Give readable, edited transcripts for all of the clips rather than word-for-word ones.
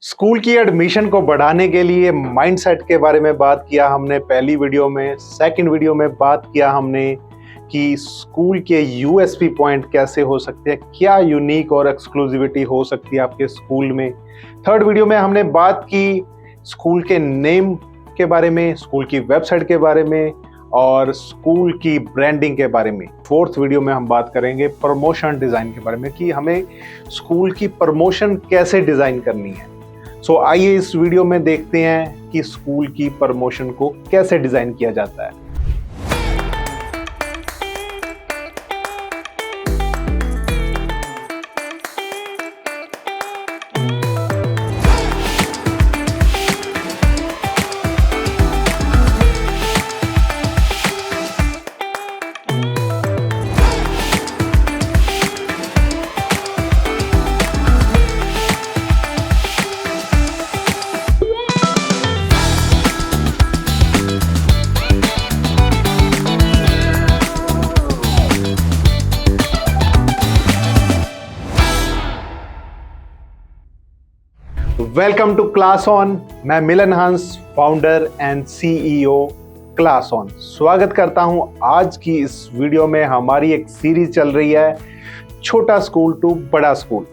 School की admission को बढ़ाने के लिए माइंडसेट के बारे में बात किया हमने पहली वीडियो में। सेकंड वीडियो में बात किया हमने कि स्कूल के यूएसपी पॉइंट कैसे हो सकते हैं, क्या यूनिक और एक्सक्लूसिविटी हो सकती है आपके स्कूल में। थर्ड वीडियो में हमने बात की स्कूल के नेम के बारे में, स्कूल की वेबसाइट के बारे में और स्कूल की ब्रांडिंग के बारे में। फोर्थ वीडियो में हम बात करेंगे प्रमोशन डिज़ाइन के बारे में कि हमें स्कूल की प्रमोशन कैसे डिज़ाइन करनी है। आइए इस वीडियो में देखते हैं कि स्कूल की प्रमोशन को कैसे डिजाइन किया जाता है। Welcome to class on. मैं Milan Hans, founder and CEO class on, स्वागत करता हूं। आज की इस वीडियो में हमारी एक सीरीज चल रही है, छोटा स्कूल टू बड़ा स्कूल।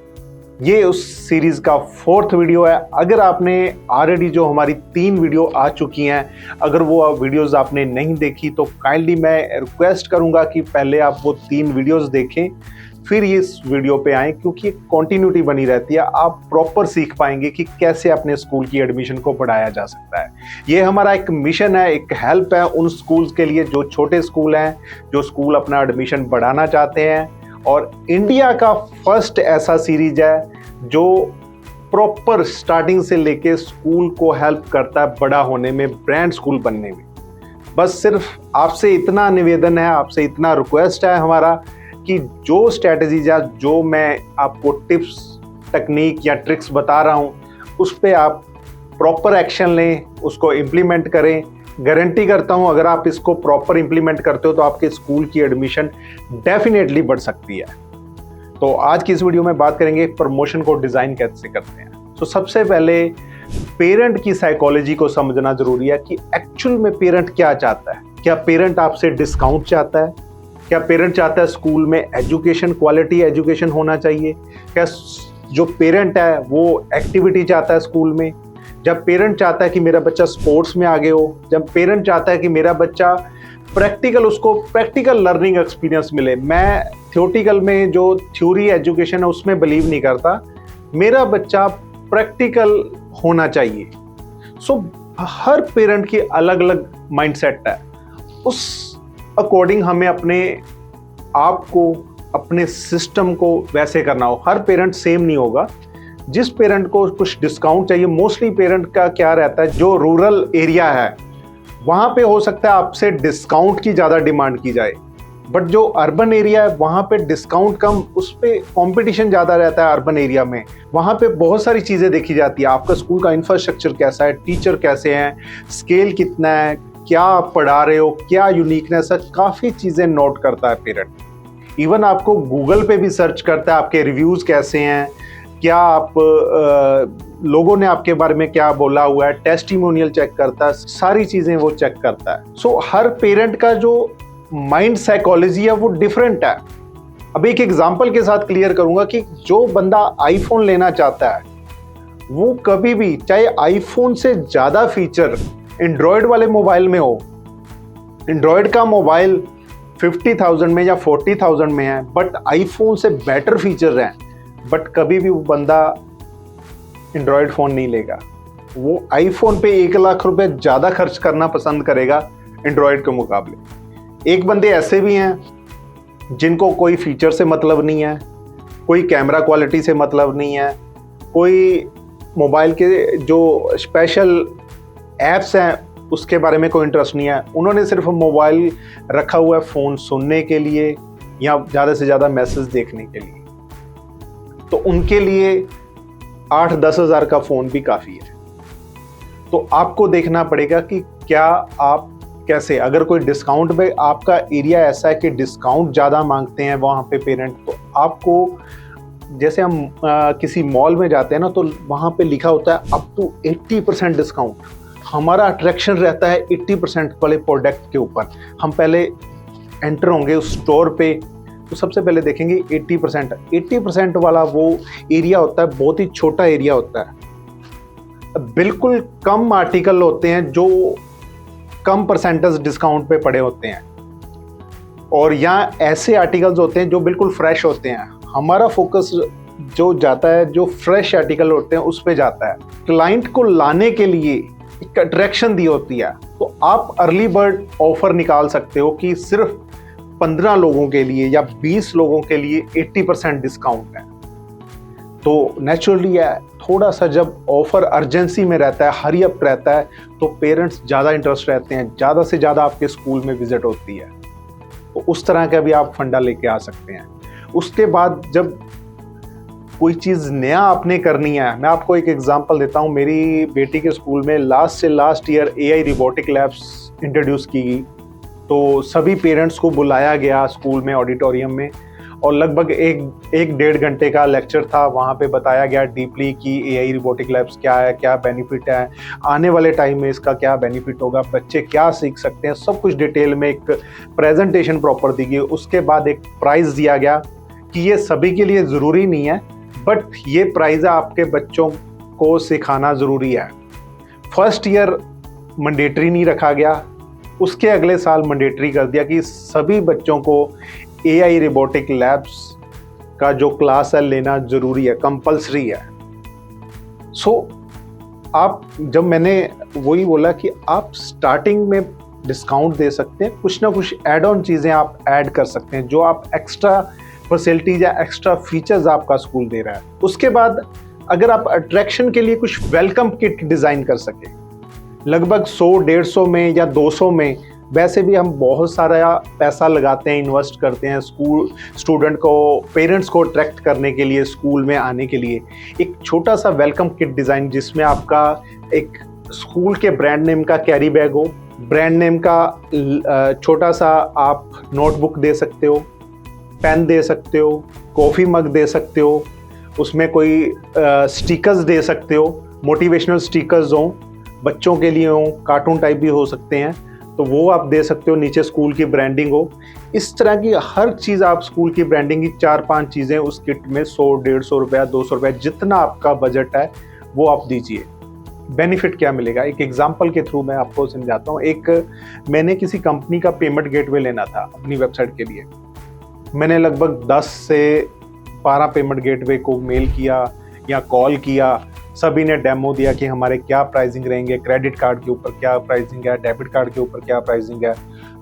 ये उस सीरीज का फोर्थ वीडियो है। अगर आपने ऑलरेडी जो हमारी 3 वीडियो आ चुकी हैं, अगर वो वीडियोस आपने नहीं देखी तो काइंडली मैं रिक्वेस्ट करूंगा कि पहले आप वो 3 वीडियोस देखें, फिर इस वीडियो पे आएँ, क्योंकि कंटिन्यूटी बनी रहती है। आप प्रॉपर सीख पाएंगे कि कैसे अपने स्कूल की एडमिशन को बढ़ाया जा सकता है। ये हमारा एक मिशन है, एक हेल्प है उन स्कूल्स के लिए जो छोटे स्कूल हैं, जो स्कूल अपना एडमिशन बढ़ाना चाहते हैं। और इंडिया का फर्स्ट ऐसा सीरीज है जो प्रॉपर स्टार्टिंग से लेके स्कूल को हेल्प करता है बड़ा होने में, ब्रांड स्कूल बनने में। बस सिर्फ आपसे इतना निवेदन है, आपसे इतना रिक्वेस्ट है हमारा कि जो स्ट्रैटेजीज या जो मैं आपको टिप्स, टेक्निक या ट्रिक्स बता रहा हूँ, उस पे आप प्रॉपर एक्शन लें, उसको इम्प्लीमेंट करें। गारंटी करता हूँ अगर आप इसको प्रॉपर इम्प्लीमेंट करते हो तो आपके स्कूल की एडमिशन डेफिनेटली बढ़ सकती है। तो आज की इस वीडियो में बात करेंगे प्रमोशन को डिज़ाइन कैसे करते हैं। तो सबसे पहले पेरेंट की साइकोलॉजी को समझना जरूरी है कि एक्चुअल में पेरेंट क्या चाहता है। क्या पेरेंट आपसे डिस्काउंट चाहता है? क्या पेरेंट चाहता है स्कूल में एजुकेशन, क्वालिटी एजुकेशन होना चाहिए? क्या जो पेरेंट है वो एक्टिविटी चाहता है स्कूल में? जब पेरेंट चाहता है कि मेरा बच्चा स्पोर्ट्स में आगे हो, जब पेरेंट चाहता है कि मेरा बच्चा उसको प्रैक्टिकल लर्निंग एक्सपीरियंस मिले। मैं थियोटिकल में जो थ्योरी एजुकेशन है उसमें बिलीव नहीं करता, मेरा बच्चा प्रैक्टिकल होना चाहिए। हर पेरेंट की अलग अलग माइंडसेट है, उस अकॉर्डिंग हमें अपने आप को, अपने सिस्टम को वैसे करना हो। हर पेरेंट सेम नहीं होगा। जिस पेरेंट को कुछ डिस्काउंट चाहिए, मोस्टली पेरेंट का क्या रहता है, जो रूरल एरिया है वहाँ पे हो सकता है आपसे डिस्काउंट की ज़्यादा डिमांड की जाए, बट जो अर्बन एरिया है वहाँ पे डिस्काउंट कम, उस पर कॉम्पिटिशन ज़्यादा रहता है। अर्बन एरिया में वहाँ पे बहुत सारी चीज़ें देखी जाती है। आपका स्कूल का इंफ्रास्ट्रक्चर कैसा है, टीचर कैसे हैं, स्केल कितना है, क्या आप पढ़ा रहे हो, क्या यूनिकनेस है, काफ़ी चीज़ें नोट करता है पेरेंट। इवन आपको गूगल पे भी सर्च करता है, आपके रिव्यूज़ कैसे हैं, क्या आप लोगों ने आपके बारे में क्या बोला हुआ है, टेस्टिमोनियल चेक करता है, सारी चीज़ें वो चेक करता है। हर पेरेंट का जो माइंड साइकोलॉजी है वो डिफरेंट है। अब एक एग्जांपल के साथ क्लियर करूंगा कि जो बंदा आईफोन लेना चाहता है वो कभी भी, चाहे आईफोन से ज़्यादा फीचर एंड्रॉयड वाले मोबाइल में हो, एंड्रॉयड का मोबाइल 50,000 में या 40,000 में है बट आईफोन से बेटर फीचर हैं, बट कभी भी वो बंदा एंड्रॉयड फ़ोन नहीं लेगा। वो आईफोन पे 1 लाख रुपए ज़्यादा खर्च करना पसंद करेगा एंड्रॉयड के मुकाबले। एक बंदे ऐसे भी हैं जिनको कोई फीचर से मतलब नहीं है, कोई कैमरा क्वालिटी से मतलब नहीं है, कोई मोबाइल के जो स्पेशल ऐप्स हैं उसके बारे में कोई इंटरेस्ट नहीं है। उन्होंने सिर्फ मोबाइल रखा हुआ है फ़ोन सुनने के लिए या ज़्यादा से ज़्यादा मैसेज देखने के लिए। तो उनके लिए 8-10 हज़ार का फ़ोन भी काफ़ी है। तो आपको देखना पड़ेगा कि क्या आप कैसे, अगर कोई डिस्काउंट में आपका एरिया ऐसा है कि डिस्काउंट ज़्यादा मांगते हैं वहाँ पे पेरेंट, तो आपको जैसे हम किसी मॉल में जाते हैं ना, तो वहाँ पे लिखा होता है अप टू 80% डिस्काउंट। हमारा अट्रैक्शन रहता है 80% वाले प्रोडक्ट के ऊपर। हम पहले एंटर होंगे उस स्टोर पे, तो सबसे पहले देखेंगे 80% वाला वो एरिया होता है, बहुत ही छोटा एरिया होता है। बिल्कुल कम आर्टिकल होते हैं जो कम परसेंटेज डिस्काउंट पे पड़े होते हैं, और यहाँ ऐसे आर्टिकल्स होते हैं जो बिल्कुल फ्रेश होते हैं। हमारा फोकस जो जाता है, जो फ्रेश आर्टिकल होते हैं उस पे जाता है। क्लाइंट को लाने के लिए एक अट्रैक्शन दी होती है, तो आप अर्ली बर्ड ऑफर निकाल सकते हो कि सिर्फ 15 लोगों के लिए या 20 लोगों के लिए 80% डिस्काउंट है। तो नेचुरली है, थोड़ा सा जब ऑफर अर्जेंसी में रहता है, हरी अप रहता है, तो पेरेंट्स ज़्यादा इंटरेस्ट रहते हैं, ज़्यादा से ज़्यादा आपके स्कूल में विजिट होती है। तो उस तरह का भी आप फंडा लेके आ सकते हैं। उसके बाद जब कोई चीज़ नया आपने करनी है, मैं आपको एक एग्जांपल देता हूँ। मेरी बेटी के स्कूल में last year AI robotic labs introduce की गई, तो सभी पेरेंट्स को बुलाया गया स्कूल में ऑडिटोरियम में, और लगभग एक डेढ़ घंटे का लेक्चर था। वहाँ पे बताया गया डीपली कि AI रोबोटिक लैब्स क्या है, क्या बेनिफिट है, आने वाले टाइम में इसका क्या बेनिफिट होगा, बच्चे क्या सीख सकते हैं, सब कुछ डिटेल में एक प्रेजेंटेशन प्रॉपर दी गई। उसके बाद एक प्राइज़ दिया गया कि ये सभी के लिए ज़रूरी नहीं है, बट ये प्राइज़ आपके बच्चों को सिखाना ज़रूरी है। फर्स्ट ईयर मैंडेटरी नहीं रखा गया, उसके अगले साल मैंडेटरी कर दिया कि सभी बच्चों को AI रोबोटिक लैब्स का जो क्लास है लेना ज़रूरी है, कंपल्सरी है। आप जब मैंने वही बोला कि आप स्टार्टिंग में डिस्काउंट दे सकते हैं, कुछ ना कुछ एड ऑन चीज़ें आप ऐड कर सकते हैं जो आप एक्स्ट्रा फैसिलिटीज या एक्स्ट्रा फीचर्स आपका स्कूल दे रहा है। उसके बाद अगर आप अट्रैक्शन के लिए कुछ वेलकम किट डिज़ाइन कर सके, लगभग 100-150 में या 200 में, वैसे भी हम बहुत सारा पैसा लगाते हैं, इन्वेस्ट करते हैं स्टूडेंट को, पेरेंट्स को अट्रैक्ट करने के लिए, स्कूल में आने के लिए। एक छोटा सा वेलकम किट डिज़ाइन जिसमें आपका एक स्कूल के ब्रांड नेम का कैरी बैग हो, ब्रांड नेम का छोटा सा आप नोटबुक दे सकते हो, पेन दे सकते हो, कॉफ़ी मग दे सकते हो, उसमें कोई स्टिकर्स दे सकते हो, मोटिवेशनल स्टिकर्स हों, बच्चों के लिए हों, कार्टून टाइप भी हो सकते हैं, तो वो आप दे सकते हो। नीचे स्कूल की ब्रांडिंग हो, इस तरह की हर चीज़ आप स्कूल की ब्रांडिंग की 4-5 चीज़ें उस किट में 100-150 रुपया, 200 रुपया, जितना आपका बजट है वो आप दीजिए। बेनिफिट क्या मिलेगा, एक एग्जांपल के थ्रू मैं आपको समझाता हूँ। मैंने किसी कंपनी का पेमेंट गेटवे लेना था अपनी वेबसाइट के लिए। मैंने लगभग 10 से 12 पेमेंट गेटवे को मेल किया या कॉल किया, सभी ने डेमो दिया कि हमारे क्या प्राइसिंग रहेंगे, क्रेडिट कार्ड के ऊपर क्या प्राइसिंग है, डेबिट कार्ड के ऊपर क्या प्राइसिंग है।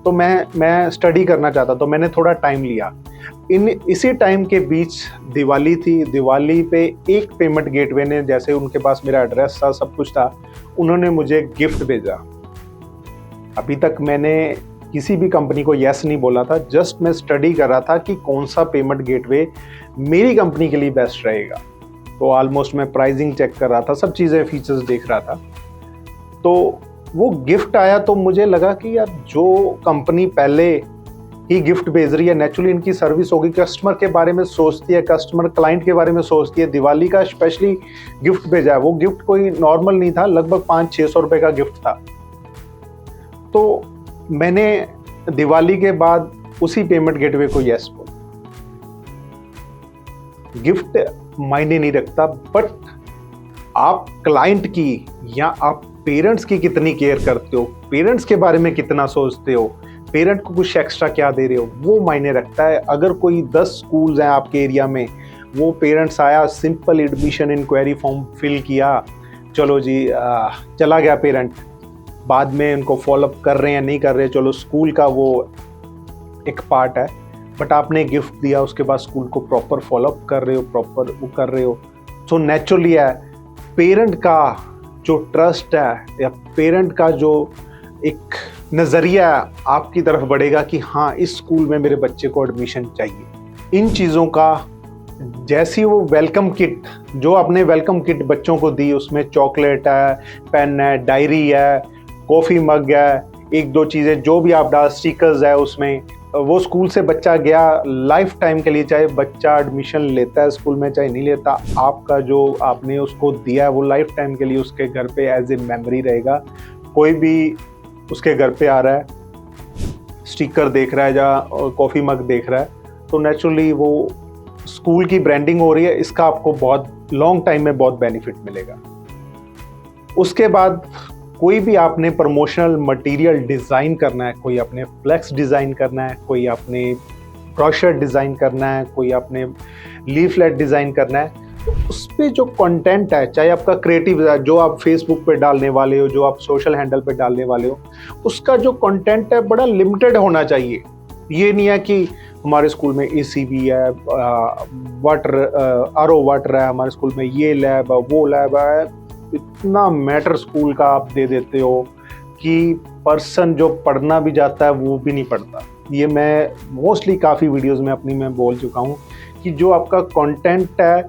तो मैं स्टडी करना चाहता, तो मैंने थोड़ा टाइम लिया। इसी टाइम के बीच दिवाली थी। दिवाली पे एक पेमेंट गेटवे ने, जैसे उनके पास मेरा एड्रेस था, सब कुछ था, उन्होंने मुझे गिफ्ट भेजा। अभी तक मैंने किसी भी कंपनी को यस नहीं बोला था, जस्ट मैं स्टडी कर रहा था कि कौन सा पेमेंट गेटवे मेरी कंपनी के लिए बेस्ट रहेगा। तो ऑलमोस्ट मैं प्राइसिंग चेक कर रहा था, सब चीज़ें फीचर्स देख रहा था। तो वो गिफ्ट आया तो मुझे लगा कि यार जो कंपनी पहले ही गिफ्ट भेज रही है, नेचुरली इनकी सर्विस होगी, कस्टमर के बारे में सोचती है, कस्टमर क्लाइंट के बारे में सोचती है। दिवाली का स्पेशली गिफ्ट भेजा है, वो गिफ्ट कोई नॉर्मल नहीं था, लगभग 500-600 रुपये का गिफ्ट था। तो मैंने दिवाली के बाद उसी पेमेंट गेटवे को यस बोला। गिफ्ट मायने नहीं रखता, बट आप क्लाइंट की या आप पेरेंट्स की कितनी केयर करते हो, पेरेंट्स के बारे में कितना सोचते हो, पेरेंट को कुछ एक्स्ट्रा क्या दे रहे हो, वो मायने रखता है। अगर कोई 10 स्कूल्स हैं आपके एरिया में, वो पेरेंट्स आया, simple admission enquiry form fill किया, चलो जी चला गया पेरेंट, बाद में उनको फॉलोअप कर रहे हैं नहीं कर रहे, चलो स्कूल का वो एक पार्ट है, बट आपने गिफ्ट दिया, उसके बाद स्कूल को प्रॉपर फॉलोअप कर रहे हो, प्रॉपर वो कर रहे हो। सो नेचुरली है, पेरेंट का जो ट्रस्ट है या पेरेंट का जो एक नज़रिया आपकी तरफ बढ़ेगा कि हाँ, इस स्कूल में मेरे बच्चे को एडमिशन चाहिए। इन चीज़ों का जैसी वो वेलकम किट, जो आपने वेलकम किट बच्चों को दी, उसमें चॉकलेट है, पेन है, डायरी है, कॉफ़ी मग है, 1-2 चीज़ें जो भी आप डाल, स्टिकर्स है, उसमें वो स्कूल से बच्चा गया लाइफ टाइम के लिए, चाहे बच्चा एडमिशन लेता है स्कूल में चाहे नहीं लेता, आपका जो आपने उसको दिया है वो लाइफ टाइम के लिए उसके घर पे एज ए मेमोरी रहेगा। कोई भी उसके घर पे आ रहा है, स्टिकर देख रहा है या कॉफ़ी मग देख रहा है, तो नेचुरली वो स्कूल की ब्रांडिंग हो रही है, इसका आपको बहुत लॉन्ग टाइम में बहुत बेनिफिट मिलेगा। उसके बाद कोई भी आपने प्रमोशनल मटेरियल डिज़ाइन करना है, कोई आपने फ्लेक्स डिज़ाइन करना है, कोई आपने ब्रोशर डिज़ाइन करना है, कोई आपने लीफलेट डिज़ाइन करना है, तो उस पर जो कंटेंट है, चाहे आपका क्रिएटिव है जो आप फेसबुक पे डालने वाले हो, जो आप सोशल हैंडल पे डालने वाले हो, उसका जो कंटेंट है बड़ा लिमिटेड होना चाहिए। ये नहीं है कि हमारे स्कूल में एसी भी है, वाटर आरओ वाटर है, हमारे स्कूल में ये लैब है वो लैब है, इतना मैटर स्कूल का आप दे देते हो कि पर्सन जो पढ़ना भी जाता है वो भी नहीं पढ़ता। ये मैं मोस्टली काफ़ी वीडियोस में अपनी में बोल चुका हूँ कि जो आपका कंटेंट है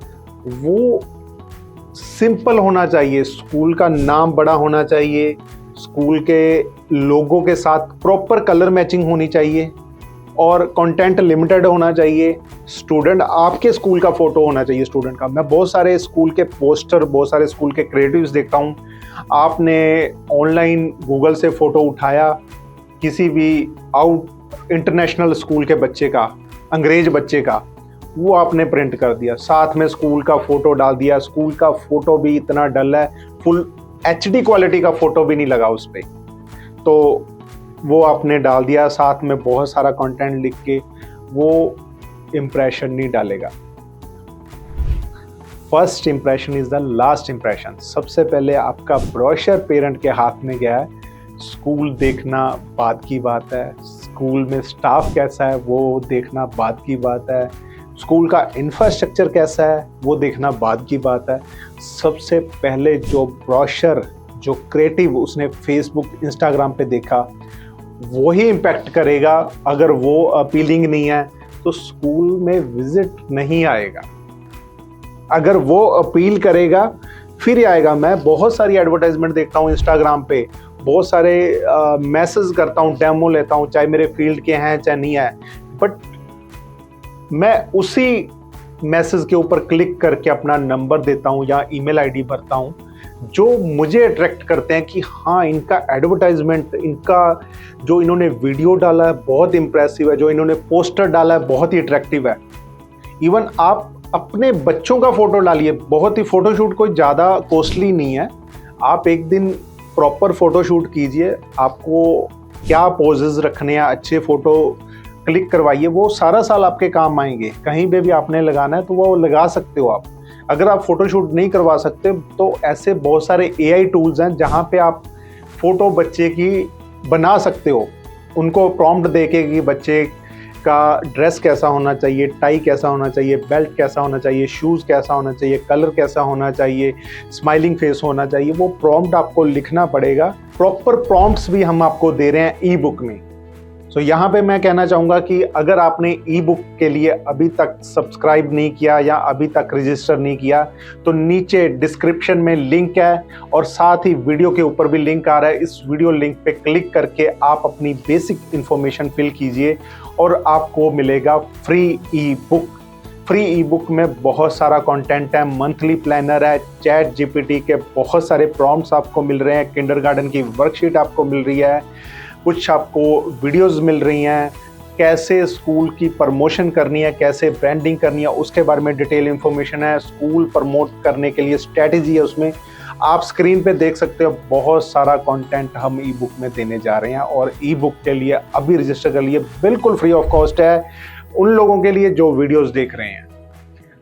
वो सिंपल होना चाहिए, स्कूल का नाम बड़ा होना चाहिए, स्कूल के लोगों के साथ प्रॉपर कलर मैचिंग होनी चाहिए और कंटेंट लिमिटेड होना चाहिए। स्टूडेंट आपके स्कूल का फ़ोटो होना चाहिए स्टूडेंट का। मैं बहुत सारे स्कूल के पोस्टर, बहुत सारे स्कूल के क्रिएटिव्स देखता हूँ। आपने ऑनलाइन गूगल से फ़ोटो उठाया किसी भी आउट इंटरनेशनल स्कूल के बच्चे का, अंग्रेज बच्चे का, वो आपने प्रिंट कर दिया, साथ में स्कूल का फ़ोटो डाल दिया। स्कूल का फ़ोटो भी इतना डल है, फुल HD क्वालिटी का फ़ोटो भी नहीं लगा उस पर, तो वो आपने डाल दिया, साथ में बहुत सारा कंटेंट लिख के, वो इम्प्रेशन नहीं डालेगा। First impression is the last impression. सबसे पहले आपका ब्रोशर पेरेंट के हाथ में गया है, स्कूल देखना बात की बात है, स्कूल में स्टाफ कैसा है वो देखना बात की बात है, स्कूल का इंफ्रास्ट्रक्चर कैसा है वो देखना बात की बात है। सबसे पहले जो ब्रोशर, जो क्रिएटिव उसने फेसबुक इंस्टाग्राम पे देखा वही इम्पैक्ट करेगा। अगर वो अपीलिंग नहीं है तो स्कूल में विजिट नहीं आएगा, अगर वो अपील करेगा फिर आएगा। मैं बहुत सारी एडवर्टाइजमेंट देखता हूँ इंस्टाग्राम पे, बहुत सारे मैसेज करता हूँ, डेमो लेता हूँ, चाहे मेरे फील्ड के हैं चाहे नहीं है, बट मैं उसी मैसेज के ऊपर क्लिक करके अपना नंबर देता हूँ या ईमेल आईडी भरता हूँ जो मुझे अट्रैक्ट करते हैं कि हाँ इनका एडवर्टाइजमेंट, इनका जो इन्होंने वीडियो डाला है बहुत इंप्रेसिव है, जो इन्होंने पोस्टर डाला है बहुत ही अट्रैक्टिव है। इवन आप अपने बच्चों का फ़ोटो डालिए, बहुत ही फ़ोटोशूट कोई ज़्यादा कॉस्टली नहीं है, आप एक दिन प्रॉपर फ़ोटोशूट कीजिए, आपको क्या पोजेज़ रखने हैं, अच्छे फ़ोटो क्लिक करवाइए, वो सारा साल आपके काम आएंगे। कहीं पे भी आपने लगाना है तो वो लगा सकते हो आप। अगर आप फ़ोटोशूट नहीं करवा सकते तो ऐसे बहुत सारे AI टूल्स हैं जहाँ पे आप फ़ोटो बच्चे की बना सकते हो, उनको प्रॉम्प्ट देके कि बच्चे का ड्रेस कैसा होना चाहिए, टाई कैसा होना चाहिए, बेल्ट कैसा होना चाहिए, शूज़ कैसा होना चाहिए, कलर कैसा होना चाहिए, स्माइलिंग फेस होना चाहिए, वो प्रॉम्प्ट आपको लिखना पड़ेगा। प्रॉपर प्रॉम्प्ट्स भी हम आपको दे रहे हैं ई बुक में। सो यहाँ पे मैं कहना चाहूँगा कि अगर आपने ई बुक के लिए अभी तक सब्सक्राइब नहीं किया या अभी तक रजिस्टर नहीं किया तो नीचे डिस्क्रिप्शन में लिंक है और साथ ही वीडियो के ऊपर भी लिंक आ रहा है। इस वीडियो लिंक पे क्लिक करके आप अपनी बेसिक इन्फॉर्मेशन फिल कीजिए और आपको मिलेगा फ्री ई बुक। फ्री ई बुक में बहुत सारा कंटेंट है, मंथली प्लानर है, चैट जीपीटी के बहुत सारे प्रॉम्प्ट्स आपको मिल रहे हैं, किंडरगार्टन की वर्कशीट आपको मिल रही है, कुछ आपको वीडियोस मिल रही हैं, कैसे स्कूल की प्रमोशन करनी है, कैसे ब्रांडिंग करनी है उसके बारे में डिटेल इन्फॉर्मेशन है, स्कूल प्रमोट करने के लिए स्ट्रैटेजी है उसमें। आप स्क्रीन पे देख सकते हो बहुत सारा कंटेंट हम ई बुक में देने जा रहे हैं और ई बुक के लिए अभी रजिस्टर कर लिए, बिल्कुल फ्री ऑफ कॉस्ट है उन लोगों के लिए जो वीडियोस देख रहे हैं।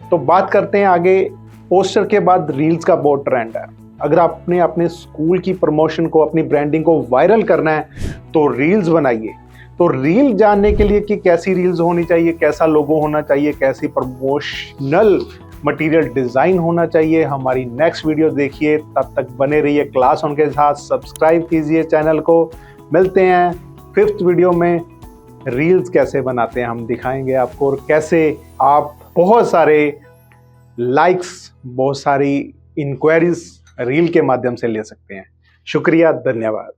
तो बात करते हैं आगे। पोस्टर के बाद रील्स का बहुत ट्रेंड है। अगर आपने अपने स्कूल की प्रमोशन को, अपनी ब्रांडिंग को वायरल करना है तो रील्स बनाइए। तो रील जानने के लिए कि कैसी रील्स होनी चाहिए, कैसा लोगो होना चाहिए, कैसी प्रमोशनल मटेरियल डिज़ाइन होना चाहिए, हमारी नेक्स्ट वीडियो देखिए। तब तक बने रहिए क्लास ऑन के साथ, सब्सक्राइब कीजिए चैनल को। मिलते हैं 5th वीडियो में। रील्स कैसे बनाते हैं हम दिखाएंगे आपको और कैसे आप बहुत सारे लाइक्स, बहुत सारी इंक्वायरीज रील के माध्यम से ले सकते हैं। शुक्रिया, धन्यवाद।